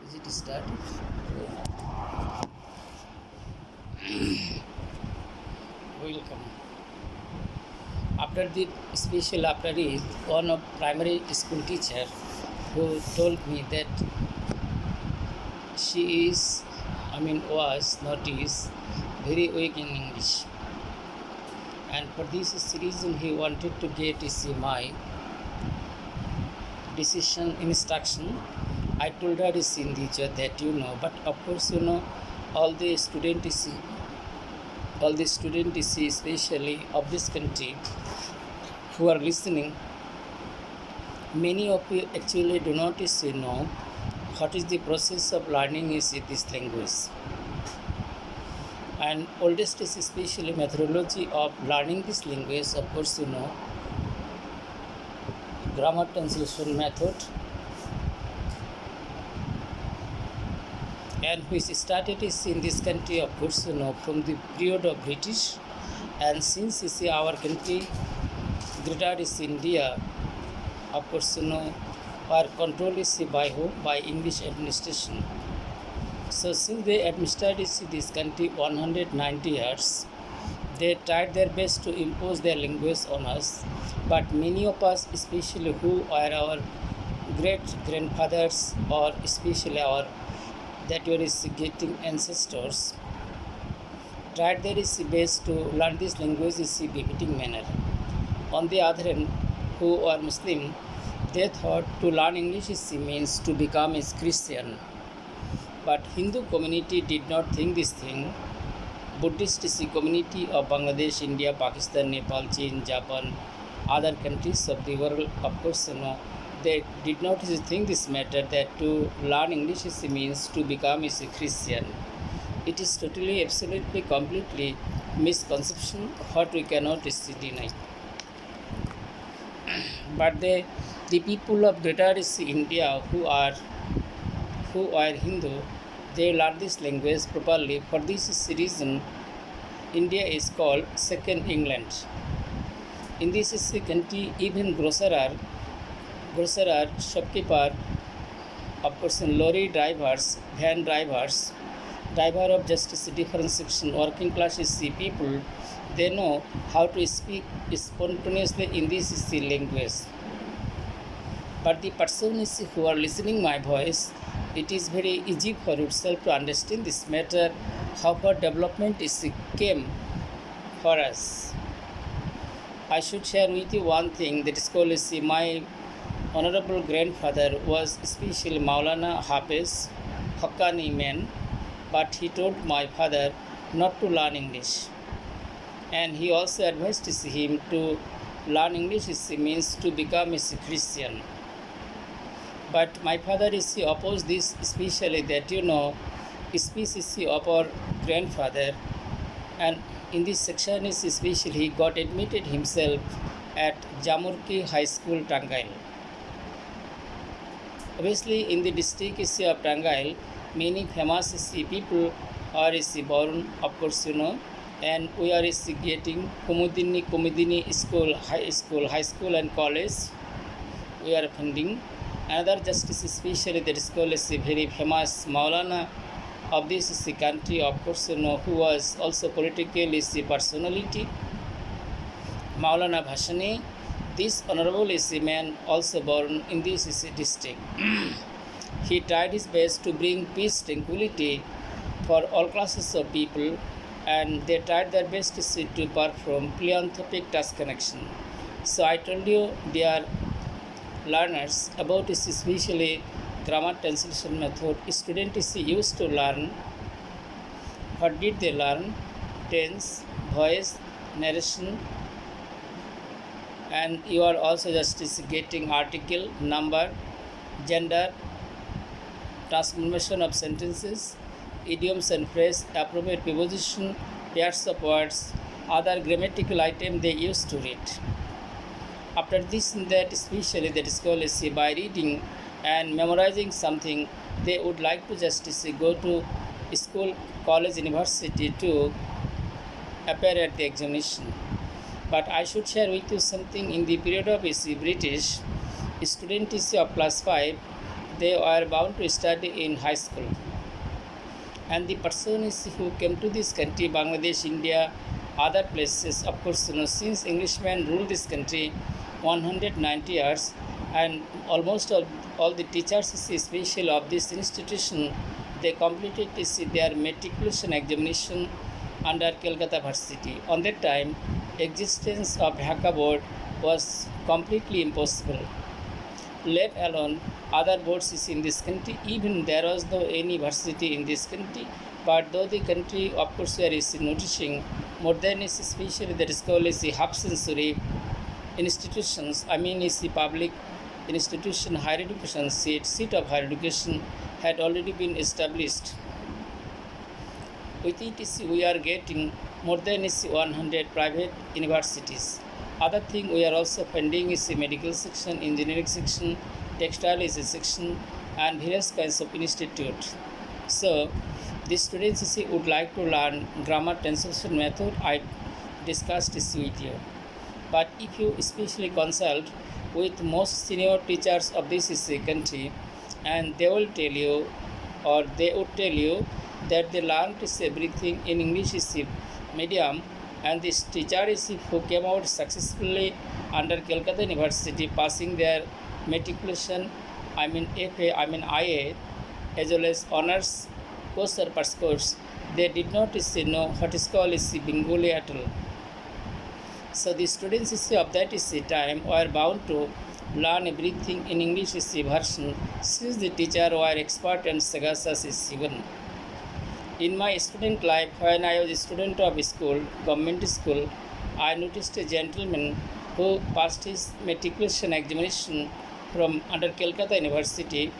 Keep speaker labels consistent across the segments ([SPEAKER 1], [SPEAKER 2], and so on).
[SPEAKER 1] Is it start? Welcome. After the special after it, one of primary school teacher who told me that she is, was not is very weak in English, and for this reason he wanted to get my decision instruction. I told her is in teacher that but of course all the student is especially of this country who are listening, many of you actually do not know what is the process of learning is this language. And oldest is especially methodology of learning this language, of course grammar translation method, and which started is in this country, of course from the period of British, and since our country greater is India, of course our control is by who? By English administration. So since they administered this country 190 years, they tried their best to impose their language on us. But many of us, especially who are our great grandfathers or especially our that were getting ancestors, tried their best to learn this language in befitting manner. On the other hand, who are Muslim, they thought to learn English means to become a Christian. But Hindu community did not think this thing. Buddhist community of Bangladesh, India, Pakistan, Nepal, China, Japan, other countries of the world, of course, they did not think this matter that to learn English means to become a Christian. It is totally, absolutely, completely misconception what we cannot deny. But the people of Greater India who are Hindu, they learn this language properly. For this reason, India is called Second England. In this country, even grocer, shopkeeper, of course, lorry drivers, van drivers, driver of justice different section, working class people, they know how to speak spontaneously in this language. But the person who are listening my voice, it is very easy for yourself to understand this matter, how far development came for us. I should share with you one thing that is called my honorable grandfather was especially Maulana Hafiz Haqqani man, but he told my father not to learn English. And he also advised him to learn English means to become a Christian. But my father opposed this, especially that species of our grandfather, and in this section especially he got admitted himself at Jamurki High School, Tangail. Obviously, in the district of Tangail, many famous people are born, of course and we are getting Kumudini School, High School and college. We are funding. Another justice, especially that is called a very famous Maulana of this country, of course who was also politically personality, Maulana Bhashani. This honorable man also born in this district. He tried his best to bring peace, tranquility for all classes of people, and they tried their best to perform philanthropic task connection. So I told you, dear learners, about this especially grammar translation method. Student is used to learn. What did they learn? Tense, voice, narration, and you are also just getting article, number, gender, transformation of sentences, idioms and phrase, appropriate preposition, pairs of words, other grammatical item they used to read. After this and that, especially that is called by reading and memorizing something, they would like to just go to school, college, university to appear at the examination. But I should share with you something. In the period of British, students of class 5, they were bound to study in high school. And the person is who came to this country, Bangladesh, India, other places, of course, since Englishmen ruled this country 190 years, and almost all the teachers, especially of this institution, they completed their matriculation examination under Calcutta Varsity. On that time, existence of Dhaka board was completely impossible, let alone other boards is in this country. Even there was no any varsity in this country, but though the country, of course, where is noticing more than is especially that is called is the half century institutions. I mean, is the public institution higher education seat of higher education had already been established. With it, we are getting more than 100 private universities. Other thing we are also funding is the medical section, engineering section, textile is a section, and various kinds of institute. So the students would like to learn grammar translation method. I discussed this with you. But if you especially consult with most senior teachers of this country, and they will tell you, or they would tell you, that they learned everything in English medium, and this teacher who came out successfully under Calcutta University, passing their matriculation, I mean FA, I mean IA, as well as honors course or pass course, they did not know what is called Bengali at all. So the students of that time were bound to learn everything in English version, since the teacher were expert and sagacious even. In my student life, when I was a student of school, government school, I noticed a gentleman who passed his matriculation examination from under Calcutta University.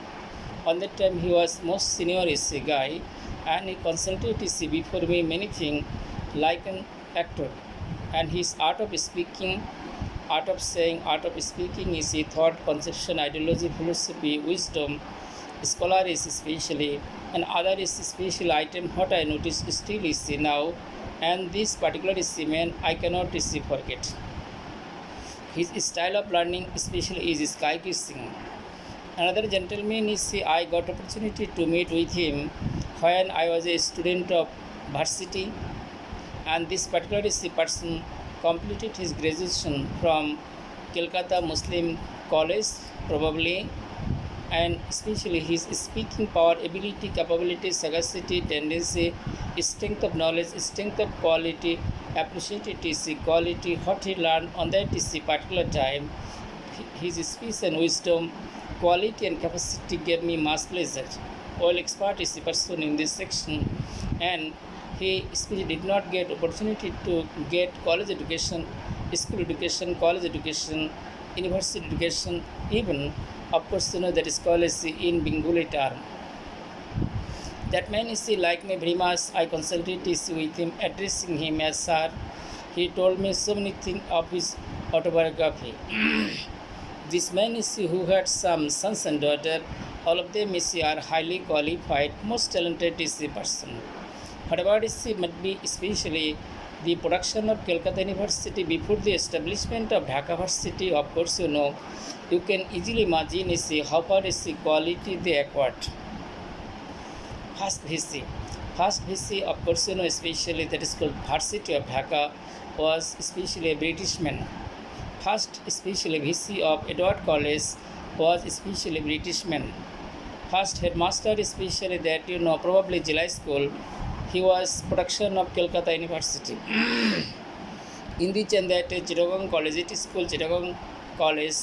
[SPEAKER 1] On that time, he was most senior guy, and he consulted before me many things like an actor. And his art of speaking, art of saying, art of speaking is a thought, conception, ideology, philosophy, wisdom, scholar is especially, and other is special item what I noticed still is now, and this particular man I cannot forget. His style of learning especially is sky kissing. Another gentleman is I got opportunity to meet with him when I was a student of varsity, and this particular person completed his graduation from Calcutta Muslim College probably, and especially his speaking power, ability, capability, sagacity, tendency, strength of knowledge, strength of quality, appreciated quality, what he learned on that particular time, his speech and wisdom, quality and capacity gave me much pleasure. All expert is the person in this section, and he did not get opportunity to get college education, school education, college education, university education, even of course that is called in Bengali term. That man is like me very much. I consulted with him, addressing him as sir. He told me so many things of his autobiography. This man is who had some sons and daughters. All of them are highly qualified, most talented is the person. Whatever might be, especially the production of Calcutta University before the establishment of Dhaka Varsity, of course, you can easily imagine how far is the quality they acquired. First VC, of course, especially that is called Varsity of Dhaka, was especially a British man. First, especially VC of Edward College was especially a British man. First headmaster, especially that probably July School, he was production of Calcutta University. In the and that Chittagong Collegiate School, Chittagong College,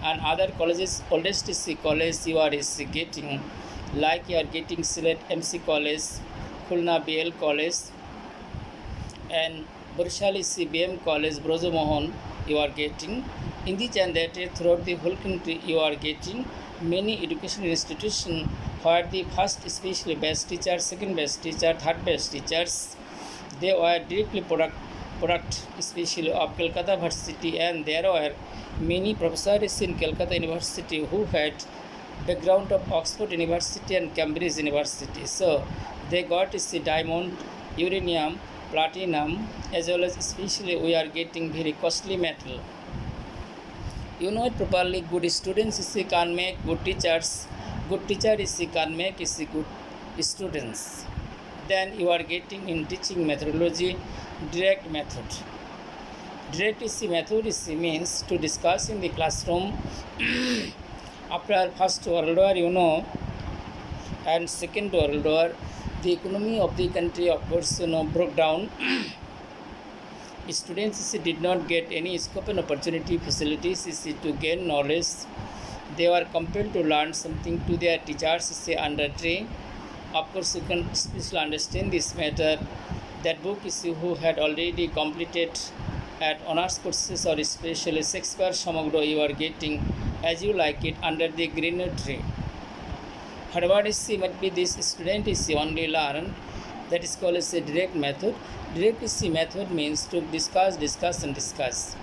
[SPEAKER 1] and other colleges, oldest college you are getting, like you are getting Sylhet MC College, Khulna BL College, and Burshali CBM College, Brojo Mohan you are getting. In the and that throughout the whole country you are getting many educational institutions where the first especially best teacher, second best teacher, third best teachers, they were directly product especially of Calcutta Varsity, and there were many professors in Calcutta University who had background of Oxford University and Cambridge University. So they got diamond, uranium, platinum, as well as especially we are getting very costly metal. You know it properly. Good students is can make good teachers. Good teacher is can make is good students. Then you are getting in teaching methodology direct method. Direct is method is means to discuss in the classroom after first world war, you know, and second world war, the economy of the country of course, you know, broke down. Students did not get any scope and opportunity facilities to gain knowledge. They were compelled to learn something to their teachers under train. Of course, you can especially understand this matter. That book is who had already completed at honors courses or especially Shakespeare Samagro you are getting as you like it under the greener tree. However, might be this student is only learn. That is called as a direct method. Direct method means to discuss and discuss.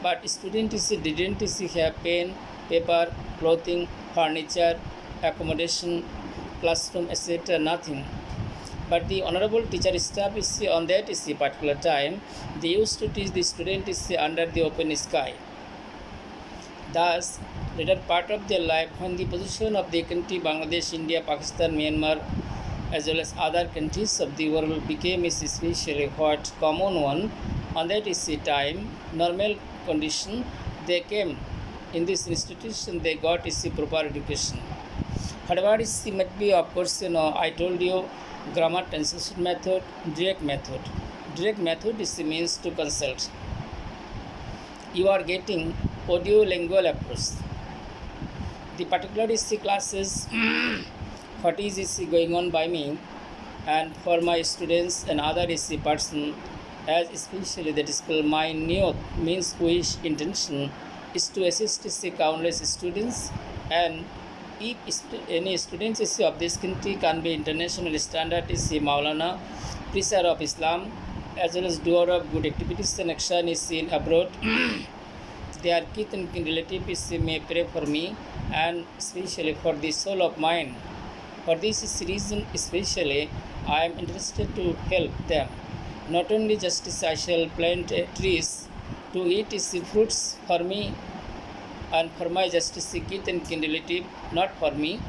[SPEAKER 1] But student didn't have pen, paper, clothing, furniture, accommodation, classroom, etc. Nothing. But the honorable teacher staff is on that particular time. They used to teach the student under the open sky. Thus, later part of their life, when the position of the country Bangladesh, India, Pakistan, Myanmar, as well as other countries of the world became especially what common one, on that time, normal condition, they came in this institution, they got proper education. However, might be, of course, you know, I told you, grammar translation method, direct method. Direct method means to consult. You are getting audio lingual approach. The particular classes what is going on by me and for my students and other person, as especially that is called my new means wish intention is to assist countless students, and if any students of this country can be international standard Maulana, preacher of Islam, as well as doer of good activities and action is in abroad. Their kith and kin relatives may pray for me and especially for the soul of mine. For this reason especially I am interested to help them. Not only just I shall plant trees to eat fruits for me and for my justice kith and kin relative, not for me,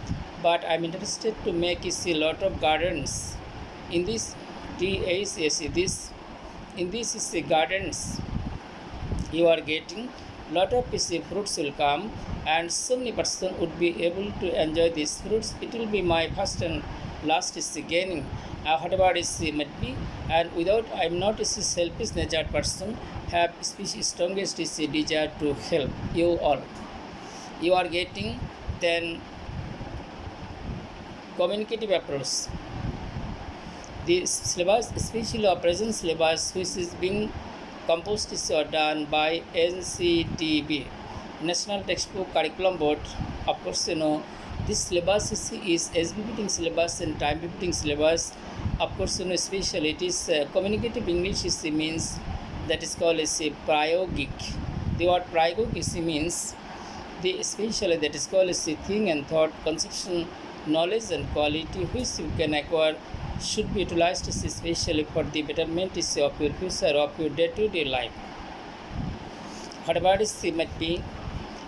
[SPEAKER 1] but I am interested to make a lot of gardens. In this gardens you are getting lot of fruits will come and so many person would be able to enjoy these fruits. It will be my first and last gaining. Whatever might be, and without I am not a selfish nature person, have strongest desire to help you all. You are getting then communicative approach. The syllabus, especially present syllabus, which is being composed or done by NCTB, National Textbook Curriculum Board. Of course, you know, this syllabus is SBBting syllabus and time befitting syllabus. Of course, you know, especially it is communicative English means that is called as a prayogic. The word prayogic means the especially that is called as a thing and thought, conception, knowledge and quality which you can acquire should be utilized especially for the betterment of your future, of your day-to-day life. Whatever it might be,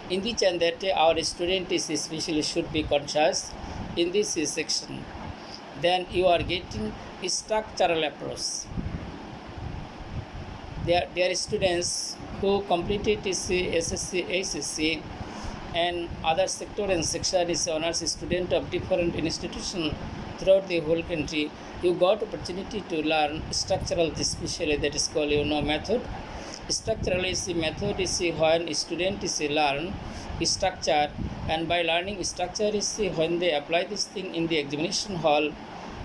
[SPEAKER 1] in the and that our student is especially should be conscious in this section. Then you are getting a structural approach. There are students who completed SSC, ACC and other sector and section is honors student of different institutions throughout the whole country. You got opportunity to learn structural, especially that is called method. Structural method is when student learn structure, and by learning structure is when they apply this thing in the examination hall,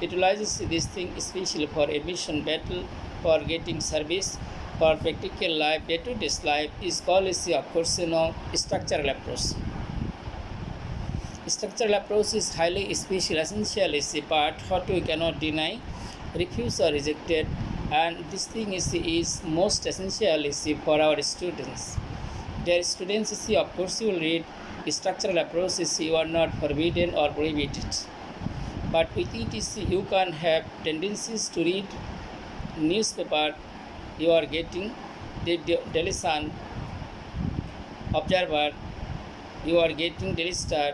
[SPEAKER 1] utilizes this thing especially for admission battle, for getting service, for practical life, day-to-day life is called of course structural approach. Structural approach is highly special, essential is a part what we cannot deny, refuse or rejected, and this thing is most essential for our students. Their students of course you will read structural approach you are not forbidden or prohibited, but with it you can have tendencies to read newspaper. You are getting the Daily Sun Observer, you are getting Daily Star.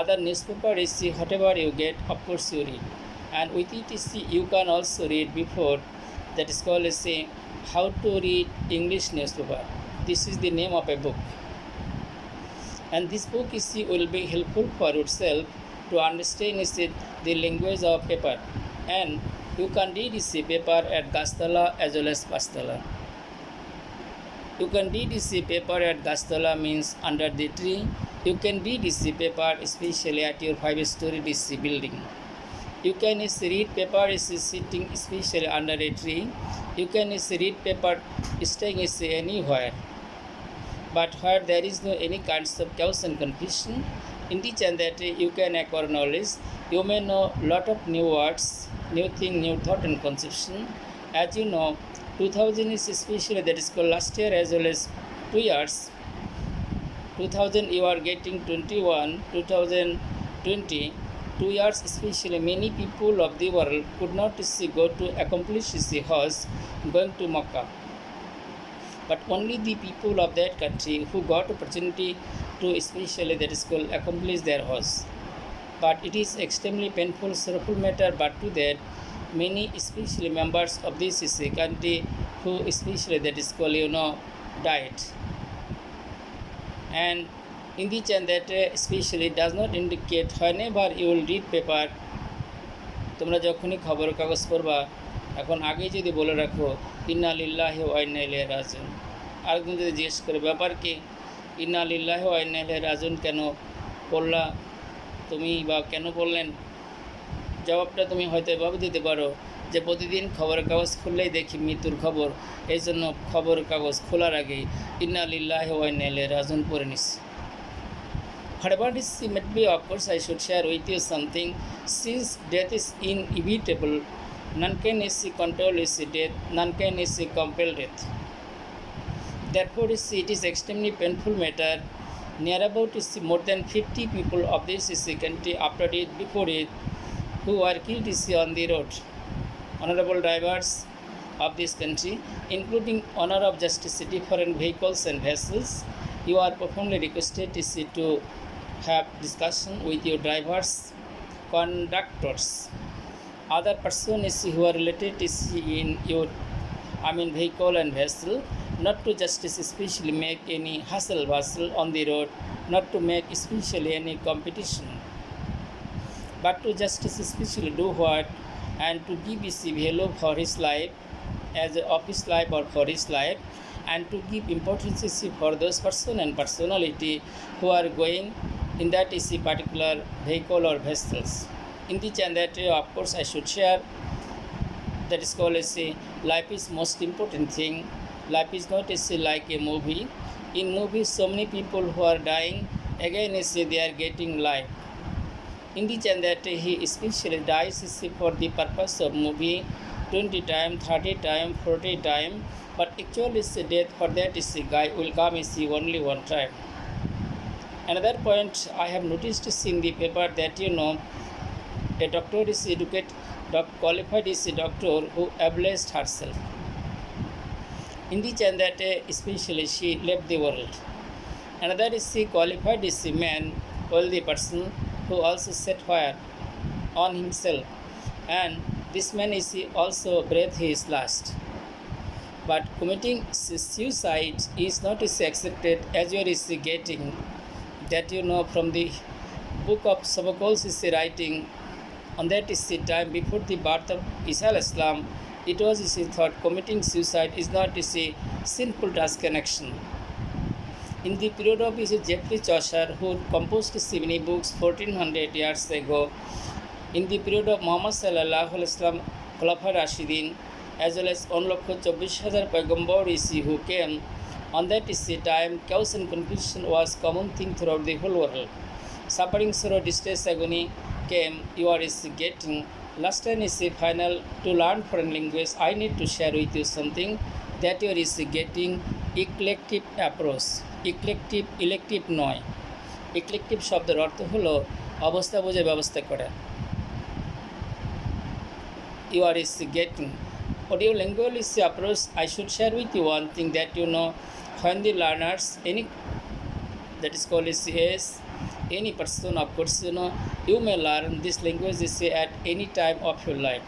[SPEAKER 1] Other newspaper is see whatever you get, of course you read. And with it is see you can also read before. That is called as say how to read English newspaper. This is the name of a book. And this book is see will be helpful for yourself to understand is it the language of paper. And you can read this paper at Gastala as well as Pastala. You can read this paper at Gastala means under the tree. You can read this paper especially at your 5-story DC building. You can read paper is sitting especially under a tree. You can read paper staying anywhere. But where there is no any kinds of chaos and confusion, in this and that you can acquire knowledge. You may know lot of new words, new thing, new thought and conception. As you know, 2000 is especially that is called last year as well as 2 years. 2000 you are getting 21, 2020, 2 years especially many people of the world could not go to accomplish Hajj going to Makkah. But only the people of that country who got opportunity to especially that is called accomplish their Hajj. But it is extremely painful, sorrowful matter, but to that many especially members of this country who especially that is called died. And in the and that especially does not indicate whenever you will read paper তোমরা যখনই খবর কাগজ পড়বা এখন আগেই যদি বলে রাখো ইন্না লিল্লাহি ওয়া ইন্না ইলাইহি রাজিউন আরেকজন যদি জিজ্ঞেস করে ব্যাপার কি ইন্না লিল্লাহি ওয়া ইন্না ইলাইহি রাজিউন কেন পড়লা তুমি বা কেন বললেন জবাবটা তুমি হয়তো এভাবে দিতে পারো যে প্রতিদিন খবরের কাগজ খুললেই দেখি মৃত্যুর খবর এই জন্য খবরের কাগজ খোলার আগেই ইন্না লিল্লাহি ওয়া ইন্না ইলাইহি রাজিউন পড়ে নিচ্ছি Whatever is might be, of course, I should share with you something. Since death is inevitable, none can control death, none can compel death. Therefore, it is extremely painful matter. Near about more than 50 people of this country after it, before it, who are killed on the road. Honorable drivers of this country, including owner of justice different vehicles and vessels, you are profoundly requested to have discussion with your drivers, conductors, other persons who are related in your vehicle and vessel, not to just especially make any hustle bustle on the road, not to make especially any competition, but to just especially do what and to give his value for his life as of his life or for his life, and to give importance for those person and personality who are going in that particular vehicle or vessels. In the and that of course I should share that is called life is most important thing. Life is not like a movie. In movies so many people who are dying again they are getting life. In the and that he especially dies for the purpose of movie 20 times, 30 times, 40 times. But actually death for that guy will come only one time. Another point I have noticed in the paper that a doctor is educated, qualified is a doctor who ablated herself. In the and that especially she left the world. Another is qualified is a man, wealthy person who also set fire on himself, and this man is also breathed his last. But committing suicide is not accepted as you are getting that from the book of Sophocles is writing on that time before the birth of Isa al-Islam. It was thought committing suicide is not a sinful task and action. In the period of Geoffrey Chaucer, who composed many books 1400 years ago, in the period of Muhammad sallallahu alaihi wasallam, Khulafa Rashidin, as well as 1,24,000 Paigambor who came on that time, chaos and confusion was common thing throughout the whole world. Suffering, sorrow, distress, agony came. You are getting last time is final to learn foreign language. I need to share with you something that you are getting eclectic approach. Eclectic, elective নয়। eclectic শব্দের অর্থ হলো অবস্থা বুঝে ব্যবস্থা করা। You are getting audio linguistic approach. I should share with you one thing that when the learners that is called as any person. Of course, you may learn this language at any time of your life.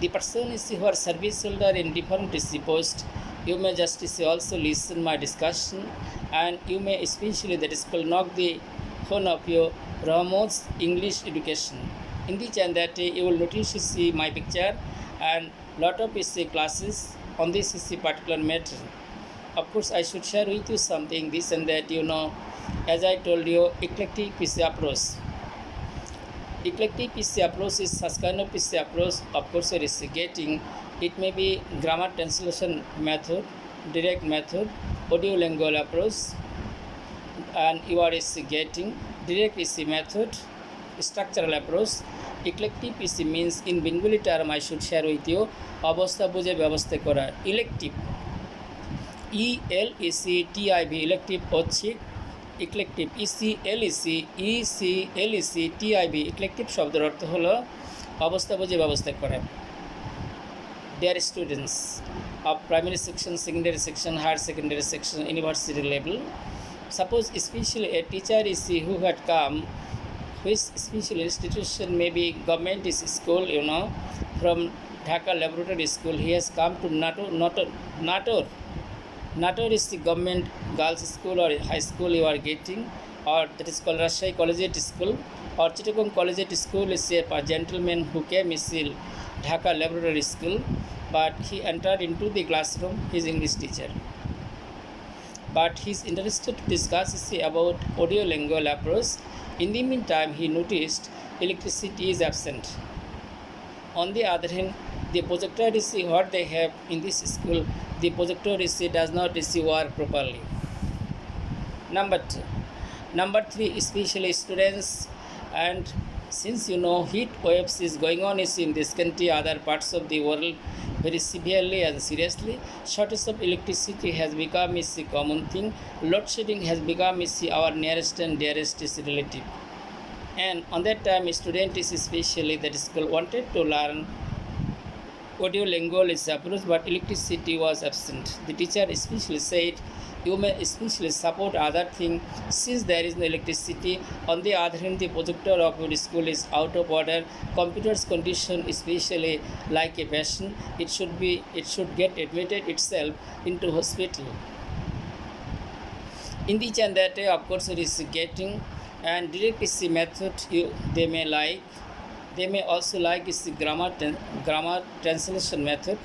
[SPEAKER 1] The person who are service holder in different post, you may just also listen my discussion, and you may especially that is called knock the phone of your Ramos English education. In the channel that you will notice my picture and lot of classes on this particular matter. Of course, I should share with you something this and that, as I told you, eclectic approach. Eclectic approach is such kind of approach. Of course, it is getting, it may be grammar translation method, direct method, audio lingual approach, and you are getting direct method, structural approach. Eclectic means in Bengali term I should share with you, অবস্থা বুঝে ব্যবস্থা করা। Elective, ELECTIV, elective হচ্ছে ইকলেকটিভ, ECLECTIV, ইকলেকটিভ শব্দের অর্থ হলো অবস্থা বুঝে ব্যবস্থা করা। Dear students of primary section, secondary section, higher secondary section, university level, suppose especially a teacher who had come, which special institution, maybe government school, from Dhaka Laboratory School, he has come to Nator is the government girls school or high school you are getting, or that is called Rajshahi Collegiate School, or Chittagong Collegiate School is a gentleman who came Dhaka Laboratory School, but he entered into the classroom, his English teacher. But he is interested to discuss about audio lingual approach. In the meantime, he noticed electricity is absent. On the other hand, the projector what they have in this school, the projector does not work properly. Number 3, especially students, and since heat waves is going on in this country, other parts of the world, very severely and seriously, shortage of electricity has become a common thing. Load shedding has become our nearest and dearest relative. And on that time, student is especially that school wanted to learn audio lingual approach, but electricity was absent. The teacher especially said, you may especially support other thing since there is no electricity. On the other hand, the projector of your school is out of order. Computer's condition, especially like a patient, it should get admitted itself into hospital. In the channel that of course it is getting, and direct method they may also like the grammar translation method.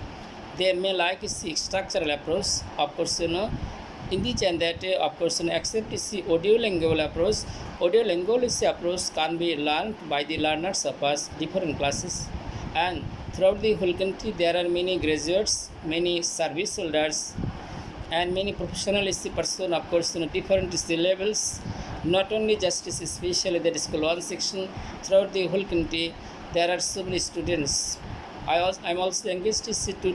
[SPEAKER 1] They may like the structural approach. Of course, in the channel that of course accept the audio lingual approach. Audio lingual approach can be learned by the learners of us different classes, and throughout the whole country there are many graduates, many service holders, and many professional person, of course, different levels. Not only justice, especially that is one section, throughout the whole country there are so many students. I'm also engaged to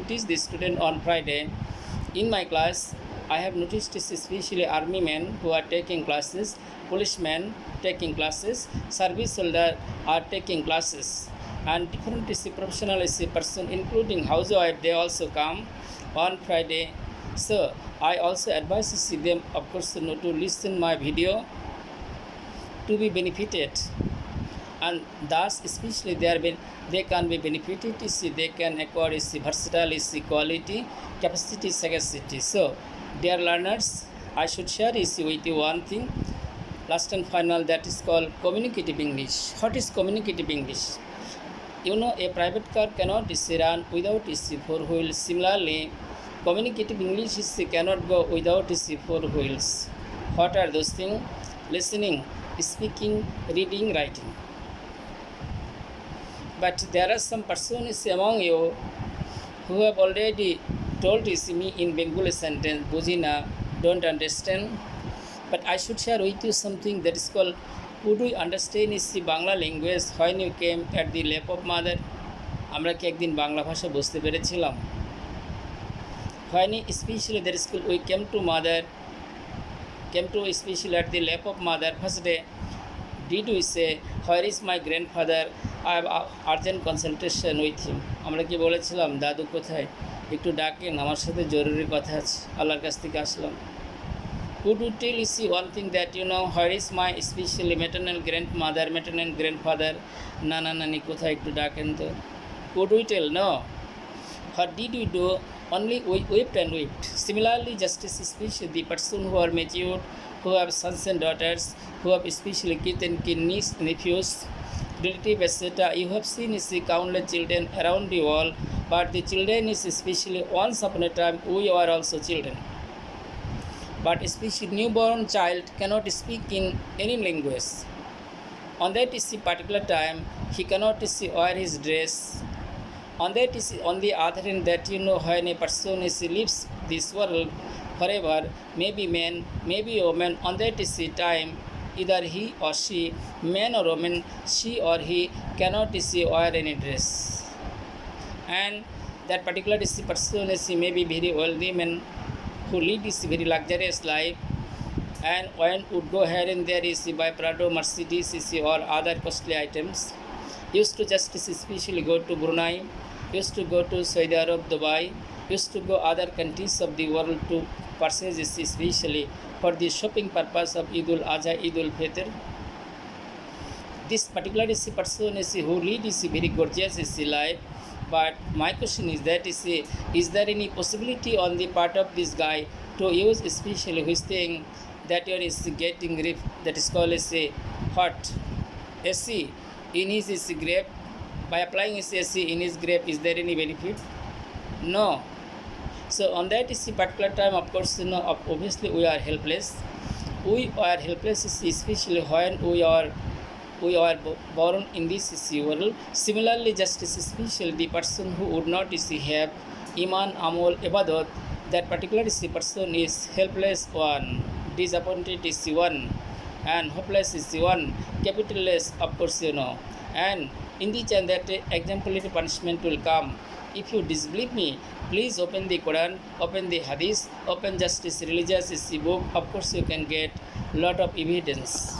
[SPEAKER 1] teach the student on Friday. In my class, I have noticed especially army men who are taking classes, policemen taking classes, service holder are taking classes, and different professional person, including housewife, they also come on Friday. So I also advise them, of course, to listen my video to be benefited, and thus especially they can be benefited. They can acquire versatile quality, capacity, sagacity. So dear learners, I should share with you one thing, last and final, that is called communicative English. What is communicative English? A private car cannot run without four wheels. Similarly, communicative English cannot go without 4 wheels. What are those things? Listening, speaking, reading, writing. But there are some persons among you who have already told me in Bengali sentence, Bujina, don't understand. But I should share with you something that is called, would we understand the Bangla language when you came at the lap of mother? আমরা কি একদিন বাংলা ভাষা বুঝতে পেরেছিলাম? When especially that is called, we came to especially at the lap of mother, first day, did we say, where is my grandfather? I have urgent consultation with him. আমরা কি বলেছিলাম, দাদু কোথায়, একটু ডাকেন, আমার সাথে জরুরি কথা আছে, আল্লাহর কাছ থেকে আসলাম। Could you tell one thing that where is my especially maternal grandmother, maternal grandfather, nana nani kothay ekটু ডাকেন তো? Could we tell? No. What did we do? Only we wept and wept. Similarly, justice especially the person who are matured, who have sons and daughters, who have especially kids and nieces, nephews, relatives, etc. You have seen countless children around the world, but the children is especially once upon a time we are also children. But especially newborn child cannot speak in any language. On that particular time, he cannot wear his dress. On that on the other hand, that when a person lives this world forever, maybe man, maybe woman, on that time, either he or she, man or woman, she or he cannot wear any dress. And that particular person maybe very wealthy man who lead this very luxurious life, and when would go here and there buy Prado, Mercedes or other costly items. Used to just especially go to Brunei, used to go to Saudi Arab, Dubai, used to go other countries of the world to purchase especially for the shopping purpose of Eid al-Adha, Eid al-Fitr. This particular person who lead very gorgeous life. But my question is that is there any possibility on the part of this guy to use especially which thing that is getting that is called hot AC in his grape? By applying AC in his grape, is there any benefit? No. So on that particular time, of course, obviously we are helpless. We are helpless especially when we are born in this world. Similarly, justice especially the person who would not have iman, amol, ibadat, that particular person is helpless one, disappointed is one, and hopeless is one, capitalless, of course, and in the time that exemplary punishment will come. If you disbelieve me, please open the Quran, open the Hadith, open justice religious book. Of course, you can get lot of evidence.